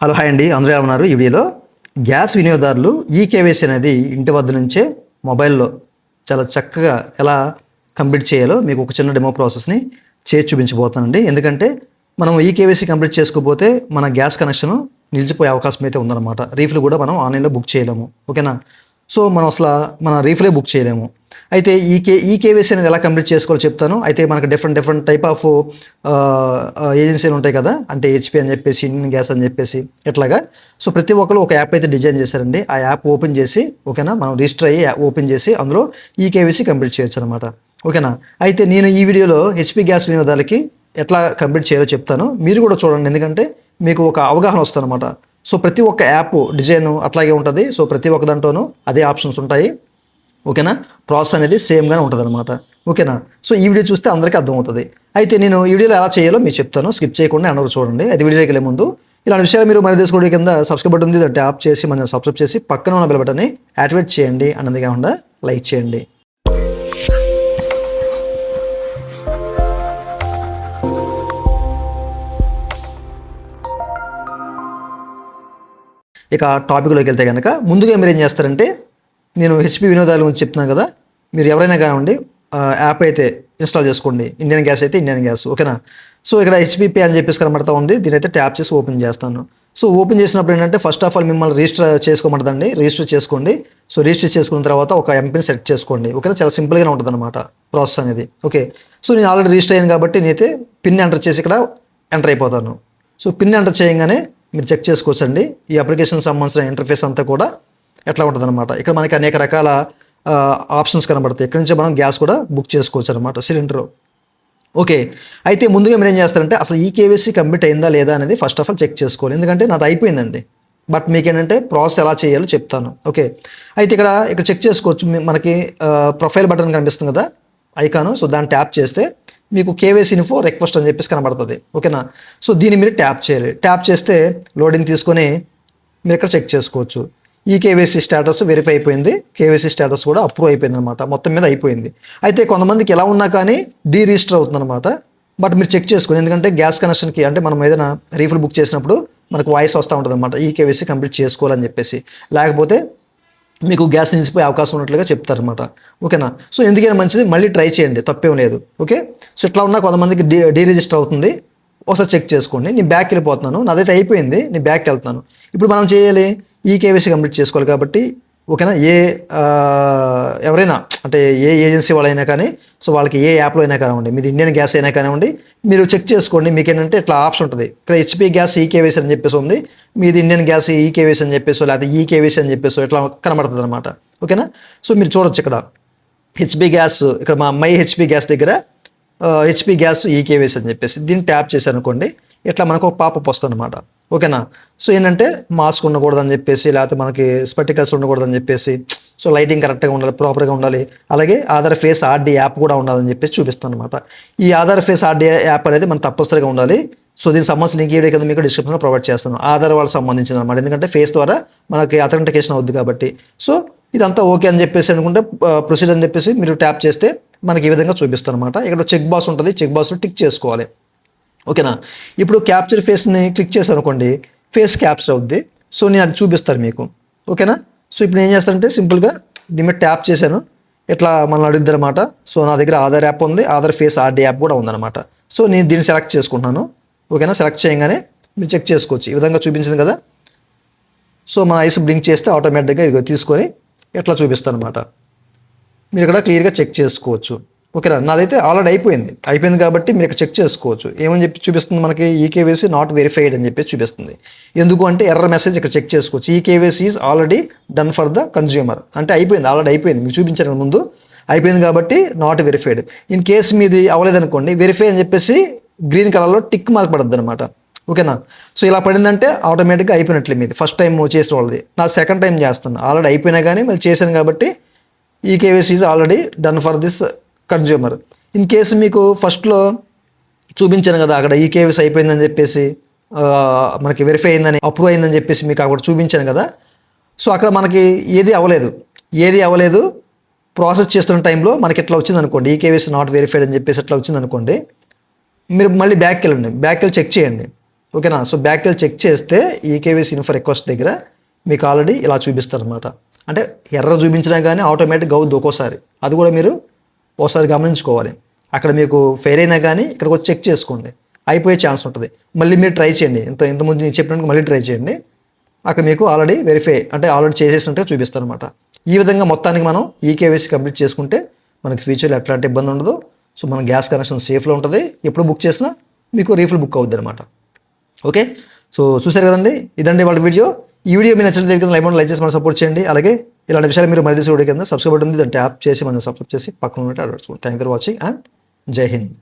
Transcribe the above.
Hello hi అండి, అందరూ ఎలా ఉన్నారు? ఈ వీడియోలో గ్యాస్ వినియోగదారులు ఈకేవైసీ అనేది ఇంటి వద్ద నుంచే మొబైల్లో చాలా చక్కగా ఎలా కంప్లీట్ చేయాలో మీకు ఒక చిన్న డెమో ప్రాసెస్ని చేసి చూపించబోతానండి. ఎందుకంటే మనం ఈకేవైసీ కంప్లీట్ చేసుకోకపోతే మన గ్యాస్ కనెక్షన్ నిలిచిపోయే అవకాశం అయితే ఉందన్నమాట. రీఫిల్ కూడా మనం ఆన్లైన్లో బుక్ చేయలేము, ఓకేనా? సో మనం అసలు మన రీఫిలే బుక్ చేయలేము. అయితే ఈకేవైసీ అనేది ఎలా కంప్లీట్ చేసుకోవాలో చెప్తాను. అయితే మనకు డిఫరెంట్ టైప్ ఆఫ్ ఏజెన్సీలు ఉంటాయి కదా, అంటే హెచ్పి అని చెప్పేసి, ఇండియన్ గ్యాస్ అని చెప్పేసి ఇట్లాగా. సో ప్రతి ఒక్కరు ఒక యాప్ అయితే డిజైన్ చేశారండి. ఆ యాప్ ఓపెన్ చేసి, ఓకేనా, మనం రిజిస్టర్ అయ్యి ఓపెన్ చేసి అందులో ఈకేవైసీ కంప్లీట్ చేయొచ్చు అనమాట, ఓకేనా? అయితే నేను ఈ వీడియోలో హెచ్పి గ్యాస్ వినియోగదారులకి ఎట్లా కంప్లీట్ చేయాలో చెప్తాను. మీరు కూడా చూడండి, ఎందుకంటే మీకు ఒక అవగాహన వస్తుంది అనమాట. సో ప్రతి ఒక్క యాప్ డిజైన్ అట్లాగే ఉంటుంది. సో ప్రతి ఒక్క దాంట్లోనూ అదే ఆప్షన్స్ ఉంటాయి, ఓకేనా? ప్రాసెస్ అనేది సేమ్గానే ఉంటుంది అనమాట, ఓకేనా? సో ఈ వీడియో చూస్తే అందరికీ అర్థమవుతుంది. అయితే నేను ఈ వీడియోలో ఎలా చేయాలో మీకు చెప్తాను, స్కిప్ చేయకుండా అందరూ చూడండి. అయితే వీడియోకి వెళ్ళే ముందు ఇలాంటి విషయాలు మీరు మరి తెలుసుకోవడం కింద సబ్స్క్రైబ్ బటన్ ఉంది, దాన్ని ట్యాప్ చేసి మనం సబ్స్క్రైబ్ చేసి పక్కన ఉన్న బెల్ బటన్ని యాక్టివేట్ చేయండి. అన్నది కాకుండా లైక్ చేయండి. ఇక టాపిక్లోకి వెళ్తే కనుక ముందుగా మీరు ఏం చేస్తారంటే, నేను హెచ్పి వినియోగదారుల గురించి చెప్తున్నాను కదా, మీరు ఎవరైనా కానివ్వండి యాప్ అయితే ఇన్స్టాల్ చేసుకోండి. ఇండియన్ గ్యాస్ అయితే ఇండియన్ గ్యాస్, ఓకేనా? సో ఇక్కడ హెచ్పిపి అని చెప్పేసి కనబడతా ఉంది. దీని అయితే ట్యాప్ చేసి ఓపెన్ చేస్తాను. సో ఓపెన్ చేసినప్పుడు ఏంటంటే ఫస్ట్ ఆఫ్ ఆల్ మిమ్మల్ని రిజిస్టర్ చేసుకోమంటుందండి. రిజిస్టర్ చేసుకోండి. సో రిజిస్టర్ చేసుకున్న తర్వాత ఒక ఎంపిని సెట్ చేసుకోండి, ఓకేనా? చాలా సింపుల్గానే ఉంటుంది అనమాట ప్రాసెస్ అనేది, ఓకే? సో నేను ఆల్రెడీ రిజిస్టర్ అయ్యాను కాబట్టి నేనైతే పిన్ ఎంటర్ చేసి ఇక్కడ ఎంటర్ అయిపోతాను. సో పిన్ ఎంటర్ చేయగానే మీరు చెక్ చేసుకోవచ్చండి ఈ అప్లికేషన్ సంబంధించిన ఇంటర్ఫేస్ అంతా కూడా ఎట్లా ఉంటుంది అనమాట. ఇక్కడ మనకి అనేక రకాల ఆప్షన్స్ కనబడతాయి. ఇక్కడ నుంచి మనం గ్యాస్ కూడా బుక్ చేసుకోవచ్చు అనమాట, సిలిండర్, ఓకే? అయితే ముందుగా మీరు ఏం చేస్తారంటే అసలు ఈకేవైసీ కంప్లీట్ అయిందా లేదా అనేది ఫస్ట్ ఆఫ్ ఆల్ చెక్ చేసుకోవాలి. ఎందుకంటే నాది అయిపోయిందండి, బట్ మీకు ఏంటంటే ప్రాసెస్ ఎలా చేయాలో చెప్తాను, ఓకే? అయితే ఇక్కడ చెక్ చేసుకోవచ్చు. మనకి ప్రొఫైల్ బటన్ కనిపిస్తుంది కదా, ఐకాను. సో దాన్ని ట్యాప్ చేస్తే మీకు కేవైసీ ఇన్ఫో రిక్వెస్ట్ అని చెప్పేసి కనబడుతుంది, ఓకేనా? సో దీన్ని మీరు ట్యాప్ చేయాలి. ట్యాప్ చేస్తే లోడింగ్ తీసుకొని మీరు ఇక్కడ చెక్ చేసుకోవచ్చు. ఈ కేవైసీ స్టేటస్ వెరిఫై అయిపోయింది, కేవైసీ స్టేటస్ కూడా అప్రూవ్ అయిపోయింది అనమాట, మొత్తం మీద అయిపోయింది. అయితే కొంతమందికి ఎలా ఉన్నా కానీ డీ రిజిస్టర్ అవుతుంది అనమాట. బట్ మీరు చెక్ చేసుకోండి, ఎందుకంటే గ్యాస్ కనెక్షన్కి అంటే మనం ఏదైనా రీఫిల్ బుక్ చేసినప్పుడు మనకు వాయిస్ వస్తూ ఉంటుంది అనమాట, ఈ కేవైసీ కంప్లీట్ చేసుకోవాలని చెప్పేసి. లేకపోతే మీకు గ్యాస్ నిలిచిపోయే అవకాశం ఉన్నట్లుగా చెప్తారనమాట, ఓకేనా? సో ఎందుకైనా మంచిది, మళ్ళీ ట్రై చేయండి, తప్పేం లేదు, ఓకే? సో ఇట్లా ఉన్నా కొంతమందికి డీ రిజిస్టర్ అవుతుంది. ఒకసారి చెక్ చేసుకోండి. నేను బ్యాక్ వెళ్ళిపోతున్నాను, నాదైతే అయిపోయింది, నేను బ్యాక్ వెళ్తున్నాను. ఇప్పుడు మనం చేయాలి, ఈ కేవైసీ కంప్లీట్ చేసుకోవాలి కాబట్టి, ఓకేనా? ఎవరైనా అంటే ఏ ఏజెన్సీ వాళ్ళైనా కానీ, సో వాళ్ళకి ఏ యాప్లో అయినా కానివ్వండి, మీది ఇండియన్ గ్యాస్ అయినా కానివ్వండి, మీరు చెక్ చేసుకోండి. మీకు ఏంటంటే ఇట్లా ఆప్షన్ ఉంటుంది, ఇక్కడ హెచ్పి గ్యాస్ ఈకేవైసీ అని చెప్పేసి ఉంది, మీది ఇండియన్ గ్యాస్ ఈకేవైసీ అని చెప్పేసి, లేకపోతే ఈకేవైసీ అని చెప్పేసి ఇట్లా కనబడుతుంది అనమాట, ఓకేనా? సో మీరు చూడొచ్చు ఇక్కడ హెచ్పి గ్యాస్, ఇక్కడ మా మై హెచ్పి గ్యాస్ దగ్గర హెచ్పి గ్యాస్ ఈకేవైసీ అని చెప్పేసి దీన్ని ట్యాప్ చేశారు అనుకోండి, ఇట్లా మనకు ఒక పాపప్ వస్తుంది అనమాట, ఓకేనా? సో ఏంటంటే మాస్క్ ఉండకూడదని చెప్పేసి, లేకపోతే మనకి స్పెక్టికల్స్ ఉండకూడదని చెప్పేసి, సో లైటింగ్ కరెక్ట్గా ఉండాలి, ప్రాపర్గా ఉండాలి, అలాగే ఆధార్ ఫేస్ ఆర్డీ యాప్ కూడా ఉండాలని చెప్పేసి చూపిస్తాను అనమాట. ఈ ఆధార్ ఫేస్ ఆర్డీ యాప్ అనేది మనకు తప్పనిసరిగా ఉండాలి. సో దీనికి సంబంధించిన లింక్ వీడియో కింద మీకు డిస్క్రిప్షన్లో ప్రొవైడ్ చేస్తాను, ఆధార్ వాళ్ళకి సంబంధించిన అనమాట. ఎందుకంటే ఫేస్ ద్వారా మనకి అథెంటికేషన్ అవుద్ది కాబట్టి. సో ఇదంతా ఓకే అని చెప్పేసి అనుకుంటే ప్రొసీజర్ అని చెప్పేసి మీరు ట్యాప్ చేస్తే మనకి ఈ విధంగా చూపిస్తాను అనమాట. ఇక్కడ చెక్ బాక్స్ ఉంటుంది, చెక్ బాక్స్లో టిక్ చేసుకోవాలి, ఓకేనా? ఇప్పుడు క్యాప్చర్ ఫేస్ని క్లిక్ చేశాను అనుకోండి, ఫేస్ క్యాప్చర్ అవుద్ది. సో నేను అది చూపిస్తాను మీకు, ఓకేనా? సో ఇప్పుడు ఏం చేస్తానంటే సింపుల్గా దీని మీద ట్యాప్ చేశాను, ఇట్లా మనల్ని అడుగుద్ది అనమాట. సో నా దగ్గర ఆధార్ యాప్ ఉంది, ఆధార్ ఫేస్ ఆర్డీ యాప్ కూడా ఉందన్నమాట. సో నేను దీన్ని సెలెక్ట్ చేసుకుంటున్నాను, ఓకేనా? సెలెక్ట్ చేయగానే మీరు చెక్ చేసుకోవచ్చు, ఈ విధంగా చూపించింది కదా. సో మన ఐస్ బ్లింక్ చేస్తే ఆటోమేటిక్గా ఇది తీసుకొని ఇట్లా చూపిస్తాను అనమాట. మీరు ఇక్కడ క్లియర్గా చెక్ చేసుకోవచ్చు, ఓకేనా? నాదైతే ఆల్రెడీ అయిపోయింది కాబట్టి మీరు ఇక్కడ చెక్ చేసుకోవచ్చు. ఏమని చెప్పి చూపిస్తుంది మనకి, ఈకేవైసీ నాట్ వెరిఫైడ్ అని చెప్పి చూపిస్తుంది. ఎందుకు అంటే ఎర్రర్ మెసేజ్ ఇక్కడ చెక్ చేసుకోవచ్చు, eKYC is already done for the consumer, అంటే ఆల్రెడీ అయిపోయింది, మీకు చూపించాను ముందు, అయిపోయింది కాబట్టి నాట్ వెరిఫైడ్. ఇన్ కేసు మీది అవ్వలేదనుకోండి, వెరిఫై అని చెప్పేసి గ్రీన్ కలర్లో టిక్ మార్క్ పడుద్ది అనమాట, ఓకేనా? సో ఇలా పడిందంటే ఆటోమేటిక్గా అయిపోయినట్లే మీది. ఫస్ట్ టైం చేసిన వాళ్ళది, నా సెకండ్ టైం చేస్తాను, ఆల్రెడీ అయిపోయినా కానీ మళ్ళీ చేశాను కాబట్టి eKYC is already done for this consumer. In case మీకు ఫస్ట్లో చూపించాను కదా, అక్కడ ఈకేవైసీ అయిపోయిందని చెప్పేసి మనకి వెరిఫై అయిందని, అప్రూవ్ అయిందని చెప్పేసి మీకు అక్కడ చూపించాను కదా. సో అక్కడ మనకి ఏది అవ్వలేదు ప్రాసెస్ చేస్తున్న టైంలో మనకి ఇట్లా వచ్చింది అనుకోండి, ఈకేవైసీ నాట్ వెరిఫైడ్ అని చెప్పేసి ఇట్లా వచ్చింది అనుకోండి, మీరు మళ్ళీ బ్యాక్కి వెళ్ళి చెక్ చేయండి, ఓకేనా. సో బ్యాక్ వెళ్ళి చెక్ చేస్తే ఈకేవైసీ ఇన్ఫో రిక్వెస్ట్ దగ్గర మీకు ఆల్రెడీ ఇలా చూపిస్తారు అనమాట. అంటే ఎర్ర చూపించినా కానీ ఆటోమేటిక్గా అవుద్ది ఒక్కోసారి, అది కూడా మీరు ఒకసారి గమనించుకోవాలి. అక్కడ మీకు ఫెయిల్ అయినా కానీ ఇక్కడికి వచ్చి చెక్ చేసుకోండి, అయిపోయే ఛాన్స్ ఉంటుంది. మళ్ళీ మీరు ట్రై చేయండి, ఇంతకుముందు నేను చెప్పినట్టు మళ్ళీ ట్రై చేయండి, అక్కడ మీకు ఆల్రెడీ వెరిఫై అంటే ఆల్రెడీ చేసేసినట్టుగా చూపిస్తారు అనమాట. ఈ విధంగా మొత్తానికి మనం ఈకేవైసీ కంప్లీట్ చేసుకుంటే మనకి ఫ్యూచర్లో ఎట్లాంటి ఇబ్బంది ఉండదు. సో మన గ్యాస్ కనెక్షన్ సేఫ్లో ఉంటుంది, ఎప్పుడు బుక్ చేసినా మీకు రీఫిల్ బుక్ అవుద్ది అనమాట. ఓకే, సో చూసారు కదండి, ఇదండి వాళ్ళ వీడియో. ఈ వీడియో మీరు నచ్చినట్లయితే లైక్ చేసి మనం సపోర్ట్ చేయండి. అలాగే ఇలాంటి విషయాలు మీరు మరి వీడియో కింద సబ్స్క్రైబ్ ఉంటుంది, దాన్ని ట్యాప్ చేసి మనం సబ్స్క్రైబ్ చేసి పక్కన ఉన్నట్టు అడగచ్చు. Thank you for watching and జై హింద్.